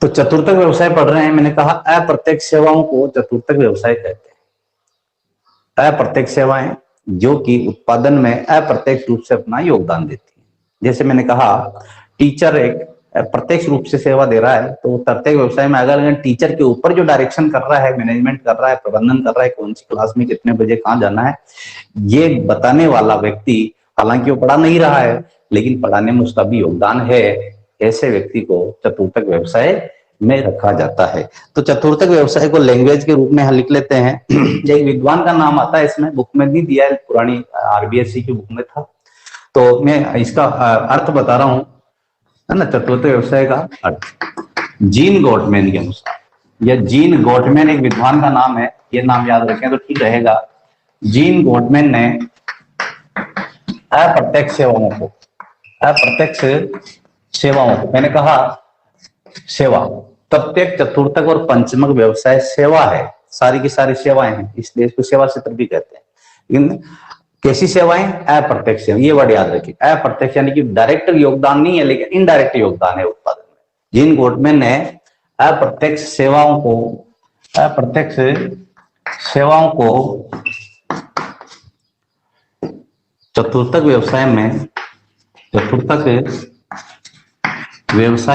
तो चतुर्थक व्यवसाय पढ़ रहे हैं। मैंने कहा अप्रत्यक्ष सेवाओं को चतुर्थक व्यवसाय कहते हैं। अप्रत्यक्ष सेवाएं जो कि उत्पादन में अप्रत्यक्ष रूप से अपना योगदान देती है। जैसे मैंने कहा टीचर एक प्रत्यक्ष रूप से सेवा दे रहा है, तो प्रत्येक व्यवसाय में अगर टीचर के ऊपर जो डायरेक्शन कर रहा है, मैनेजमेंट कर रहा है, प्रबंधन कर रहा है, कौन सी क्लास में कितने बजे कहाँ जाना है, ये बताने वाला व्यक्ति, हालांकि वो पढ़ा नहीं रहा है लेकिन पढ़ाने में उसका भी योगदान है, ऐसे व्यक्ति को चतुर्थक व्यवसाय में रखा जाता है। तो चतुर्थक व्यवसाय को लैंग्वेज के रूप में हम लिख लेते हैं। एक विद्वान का नाम आता है, इसमें बुक में नहीं दिया है, पुरानी आरबीएससी की बुक में था, तो मैं इसका अर्थ बता रहा हूं, है ना। चतुर्थ व्यवसाय का अर्थ जीन गॉटमैन के अनुसार, या जीन गॉटमैन एक विद्वान का नाम है, ये नाम याद रखें तो ठीक रहेगा। जीन गॉटमैन ने अप्रत्यक्ष सेवाओं को, मैंने कहा सेवा, प्रत्येक चतुर्थक और पंचमक व्यवसाय सेवा है, सारी की सारी सेवाएं हैं, इसलिए इसको सेवा क्षेत्र भी कहते हैं। लेकिन कैसी सेवाएं? अप्रत्यक्ष। ये वर्ड याद रखिए, अप्रत्यक्ष यानी कि डायरेक्ट योगदान नहीं है लेकिन इनडायरेक्ट योगदान है उत्पादन में। जीन गॉटमैन ने अप्रत्यक्ष सेवाओं को चतुर्थक व्यवसाय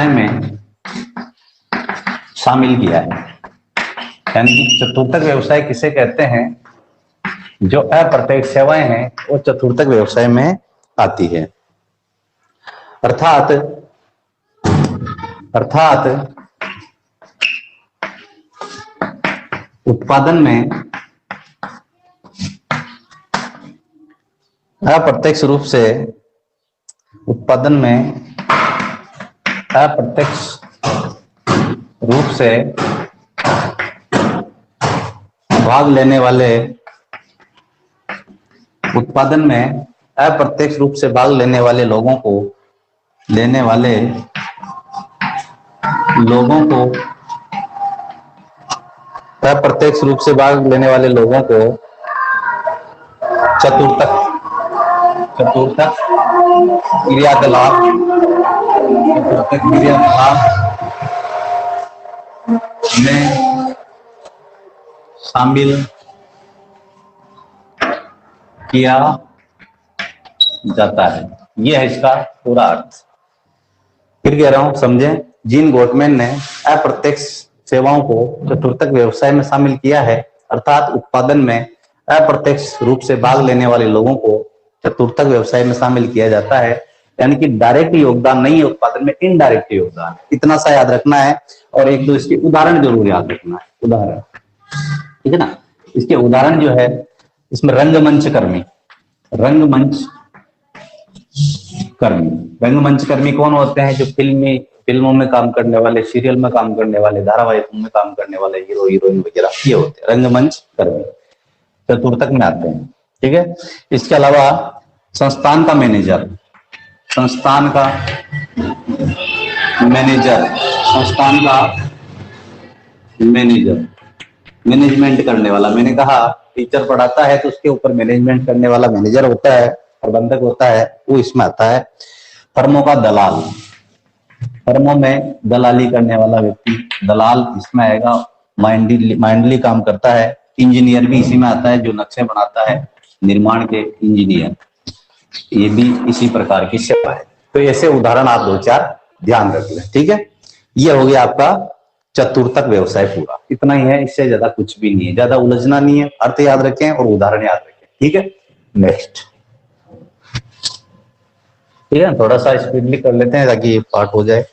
में शामिल किया है। यानी कि चतुर्थक व्यवसाय किसे कहते हैं? जो अप्रत्यक्ष सेवाएं हैं वो चतुर्थक व्यवसाय में आती है। अर्थात उत्पादन में अप्रत्यक्ष रूप से भाग लेने वाले, उत्पादन में अप्रत्यक्ष रूप से भाग लेने वाले लोगों को अप्रत्यक्ष रूप से भाग लेने वाले लोगों को चतुर्थक क्रियाकलाप में शामिल किया जाता है। यह है इसका पूरा अर्थ। फिर कह रहा हूं, समझें। जीन गॉटमैन ने अप्रत्यक्ष सेवाओं को चतुर्थक व्यवसाय में शामिल किया है, अर्थात उत्पादन में अप्रत्यक्ष रूप से भाग लेने वाले लोगों को चतुर्थक व्यवसाय में शामिल किया जाता है। यानी कि डायरेक्ट योगदान नहीं है उत्पादन में, इनडायरेक्ट योगदान, इतना सा याद रखना है। और एक दो इसके उदाहरण जरूर याद रखना है, उदाहरण, ठीक है ना। इसके उदाहरण जो है, इसमें रंगमंच कर्मी कौन होते हैं? जो फिल्मों में काम करने वाले, सीरियल में काम करने वाले, धारावाहिकों में काम करने वाले हीरो हीरोइन वगैरह, ये होते हैं रंगमंच कर्मी, चतुर्थक में आते हैं, ठीक है। इसके अलावा संस्थान का मैनेजर, मैनेजमेंट करने वाला। मैंने कहा टीचर पढ़ाता है तो उसके ऊपर मैनेजमेंट करने वाला मैनेजर होता है, प्रबंधक होता है, वो इसमें आता है। फर्मों का दलाल, फर्मों में दलाली करने वाला व्यक्ति, दलाल इसमें आएगा, माइंडली काम करता है। इंजीनियर भी इसी में आता है, जो नक्शे बनाता है, निर्माण के इंजीनियर, ये भी इसी प्रकार की सेवा है। तो ऐसे उदाहरण आप दो चार ध्यान रख लें, ठीक है। ये हो गया आपका चतुर्थक व्यवसाय पूरा, इतना ही है, इससे ज्यादा कुछ भी नहीं है, ज्यादा उलझना नहीं है। अर्थ याद रखें और उदाहरण याद रखें, ठीक है। नेक्स्ट, ठीक है, थोड़ा सा स्पीडली कर लेते हैं ताकि ये पार्ट हो जाए।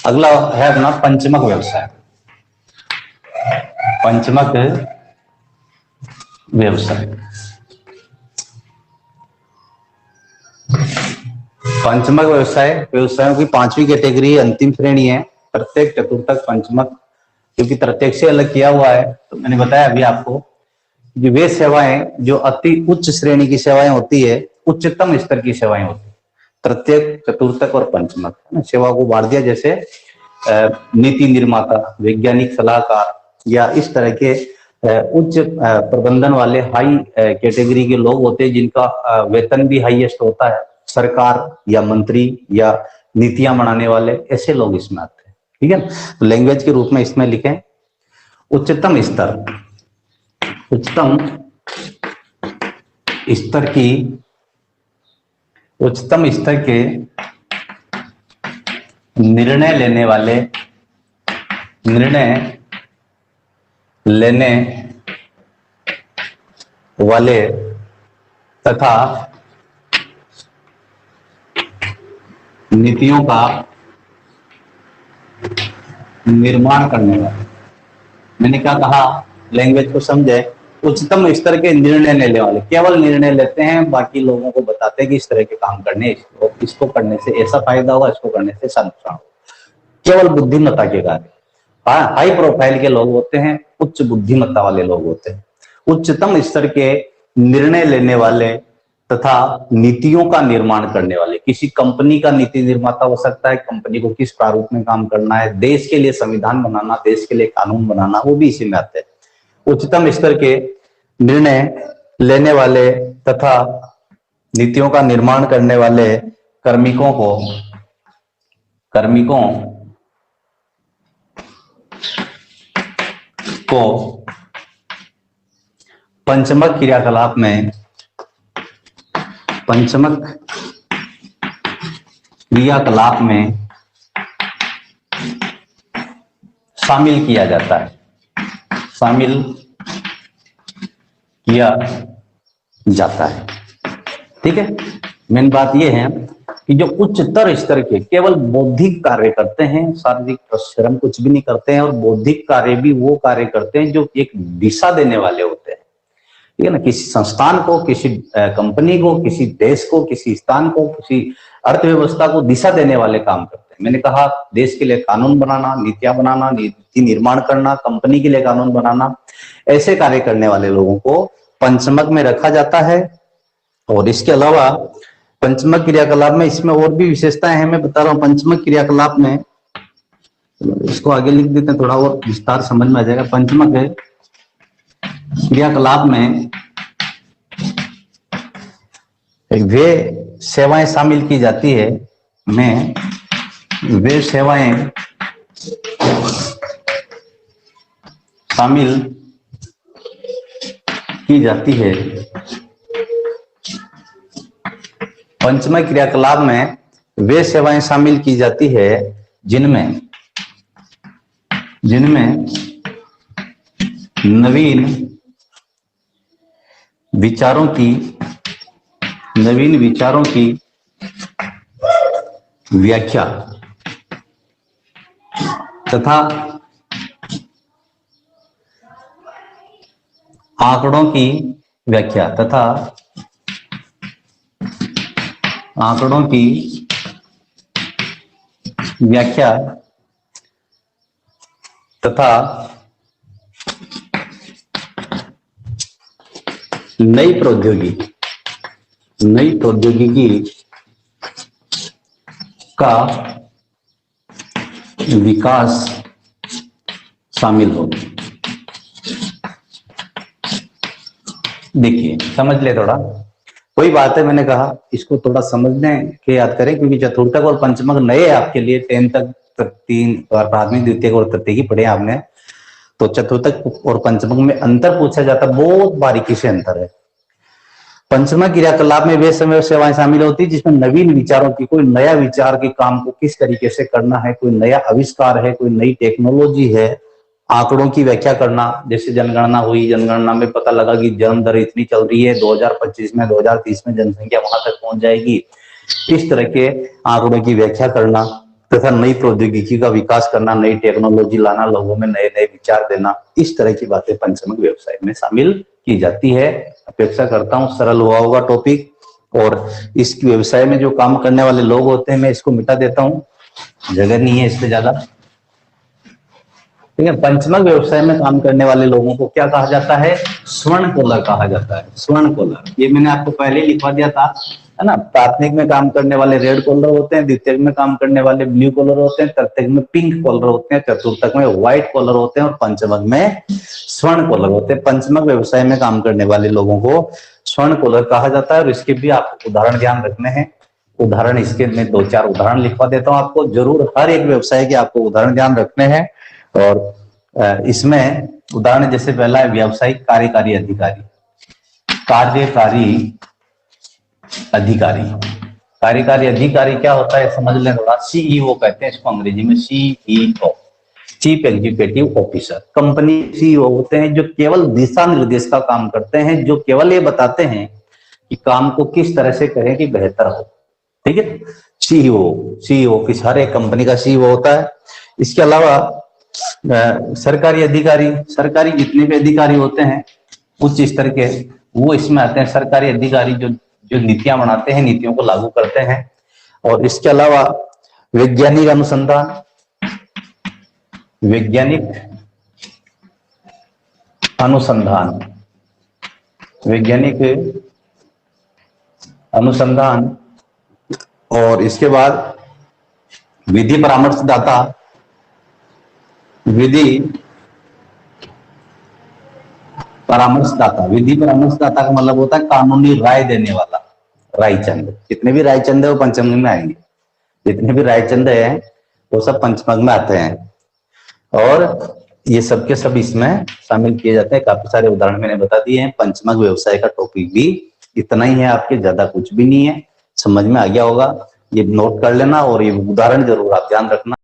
अगला है अपना पंचमक व्यवसाय। पंचमक व्यवसाय व्यवसायों की पांचवी कैटेगरी, अंतिम श्रेणी है। प्रत्येक, चतुर्थक, पंचमक, क्योंकि प्रत्येक से अलग किया हुआ है, तो मैंने बताया अभी आपको, जो वे सेवाएं जो अति उच्च श्रेणी की सेवाएं होती है, उच्चतम स्तर की सेवाएं होती है, प्रत्येक, चतुर्थक और पंचमक, सेवा को बांट दिया। जैसे नीति निर्माता, वैज्ञानिक सलाहकार, या इस तरह के उच्च प्रबंधन वाले हाई कैटेगरी के लोग होते हैं जिनका वेतन भी हाईएस्ट होता है, सरकार या मंत्री या नीतियां बनाने वाले, ऐसे लोग इसमें आते हैं। ठीक है, तो लैंग्वेज के रूप में इसमें लिखें उच्चतम स्तर, उच्चतम स्तर की, उच्चतम स्तर के निर्णय लेने वाले, निर्णय लेने वाले तथा नीतियों का निर्माण करने वाले। मैंने क्या कहा, लैंग्वेज को समझे, उच्चतम स्तर के निर्णय लेने वाले, केवल निर्णय लेते हैं, बाकी लोगों को बताते हैं कि इस तरह के काम करने, इसको करने से ऐसा फायदा होगा, इसको करने से ऐसा नुकसान होगा, केवल बुद्धिमत्ता के कार्य। हाई प्रोफाइल के लोग होते हैं, उच्च बुद्धिमत्ता वाले लोग होते हैं। उच्चतम स्तर के निर्णय लेने वाले तथा नीतियों का निर्माण करने वाले, किसी कंपनी का नीति निर्माता हो सकता है, कंपनी को किस प्रारूप में काम करना है, देश के लिए संविधान बनाना, देश के लिए कानून बनाना, वो भी इसी में आते हैं। उच्चतम स्तर के निर्णय लेने वाले तथा नीतियों का निर्माण करने वाले कार्मिकों को पंचमक क्रियाकलाप में, पंचमक क्रियाकलाप में शामिल किया जाता है, शामिल किया जाता है। ठीक है, मेन बात यह है कि जो उच्चतर स्तर के केवल बौद्धिक कार्य करते हैं, शारीरिक श्रम कुछ भी नहीं करते हैं, और बौद्धिक कार्य भी वो कार्य करते हैं जो एक दिशा देने वाले होते हैं। ठीक है ना, किसी संस्थान को, किसी कंपनी को, किसी देश को, किसी स्थान को, किसी अर्थव्यवस्था को दिशा देने वाले काम करते हैं। मैंने कहा देश के लिए कानून बनाना, नीतियां बनाना, नीति निर्माण करना, कंपनी के लिए कानून बनाना, ऐसे कार्य करने वाले लोगों को पंचमक में रखा जाता है। और इसके अलावा पंचमक क्रियाकलाप में इसमें और भी विशेषताएं हैं, मैं बता रहा हूं। पंचमक क्रियाकलाप में, इसको आगे लिख देते हैं, थोड़ा और विस्तार समझ में आ जाएगा। पंचमक क्रियाकलाप में वे सेवाएं शामिल की जाती है, में वे सेवाएं शामिल की जाती है, पंचमक क्रियाकलाप में वे सेवाएं शामिल की जाती है जिनमें नवीन विचारों की व्याख्या तथा आंकड़ों की व्याख्या तथा आंकड़ों की व्याख्या तथा नई प्रौद्योगिकी का विकास शामिल हो। देखिए समझ ले थोड़ा, कोई बात है, मैंने कहा इसको थोड़ा समझने के याद करें, क्योंकि चतुर्थक और पंचमक नए आपके लिए, 10 तक 3 प्राथमिक, द्वितीय और तृतीय पढ़े आपने, तो चतुर्थक और पंचमक में अंतर पूछा जाता, बहुत बारीकी से अंतर है। पंचमक क्रियाकलाप में वे समय सेवाएं शामिल होती है जिसमें नवीन विचारों की, कोई नया विचार के काम को किस तरीके से करना है, कोई नया आविष्कार है, कोई नई टेक्नोलॉजी है, आंकड़ों की व्याख्या करना। जैसे जनगणना हुई, जनगणना में पता लगा कि जन्म दर इतनी चल रही है, 2025 में 2030 में जनसंख्या वहां तक पहुंच जाएगी, इस तरह के आंकड़ों की व्याख्या करना तथा नई प्रौद्योगिकी का विकास करना, नई टेक्नोलॉजी लाना, लोगों में नए नए विचार देना, इस तरह की बातें पंचमक व्यवसाय में शामिल की जाती है। अपेक्षा करता हूं सरल हुआ होगा टॉपिक, और इस व्यवसाय में जो काम करने वाले लोग होते हैं, मैं इसको मिटा देता हूं, जगह नहीं है इस पे ज्यादा। ठीक है, पंचमक व्यवसाय में काम करने वाले लोगों को क्या कहा जाता है? स्वर्ण कॉलर कहा जाता है। स्वर्ण कॉलर, ये मैंने आपको पहले लिखवा दिया था, है ना। प्राथमिक में काम करने वाले रेड कॉलर होते हैं, द्वितीयक में काम करने वाले ब्लू कॉलर होते हैं, तृतीयक में पिंक कॉलर होते हैं, चतुर्थक में व्हाइट कॉलर होते हैं और पंचमक में स्वर्ण कॉलर होते हैं। पंचमक व्यवसाय में काम करने वाले लोगों को स्वर्ण कॉलर कहा जाता है। और इसके भी आपको उदाहरण ध्यान रखने हैं। उदाहरण इसके मैं 2-4 उदाहरण लिखवा देता हूं आपको, जरूर हर एक व्यवसाय के आपको उदाहरण ध्यान रखने हैं। और इसमें उदाहरण जैसे पहला है व्यावसायिक कार्यकारी अधिकारी। कार्यकारी अधिकारी, कार्यकारी अधिकारी क्या होता है समझ लें थोड़ा। सीईओ कहते हैं इसको अंग्रेजी में, CEO, chief executive officer. Company CEO होते हैं जो केवल दिशा निर्देश का काम करते हैं, जो केवल ये बताते हैं कि काम को किस तरह से करें कि बेहतर हो। ठीक है, सीईओ ऑफिस हर एक कंपनी का सीईओ होता है। इसके अलावा सरकारी अधिकारी, सरकारी जितने भी अधिकारी होते हैं उच्च स्तर के, वो इसमें आते हैं। सरकारी अधिकारी जो नीतियां बनाते हैं, नीतियों को लागू करते हैं। और इसके अलावा वैज्ञानिक अनुसंधान, वैज्ञानिक अनुसंधान, वैज्ञानिक अनुसंधान। और इसके बाद विधि परामर्शदाता, विधि परामर्शदाता। विधि परामर्शदाता का मतलब होता है कानूनी राय देने वाला, रायचंद। जितने भी रायचंद है वो पंचमक में आएंगे, जितने भी रायचंद है वो सब पंचमक में आते हैं। और ये सब के सब इसमें शामिल किए जाते हैं। काफी सारे उदाहरण मैंने बता दिए हैं। पंचमक व्यवसाय का टॉपिक भी इतना ही है आपके, ज्यादा कुछ भी नहीं है। समझ में आ गया होगा, ये नोट कर लेना और ये उदाहरण जरूर आप ध्यान रखना।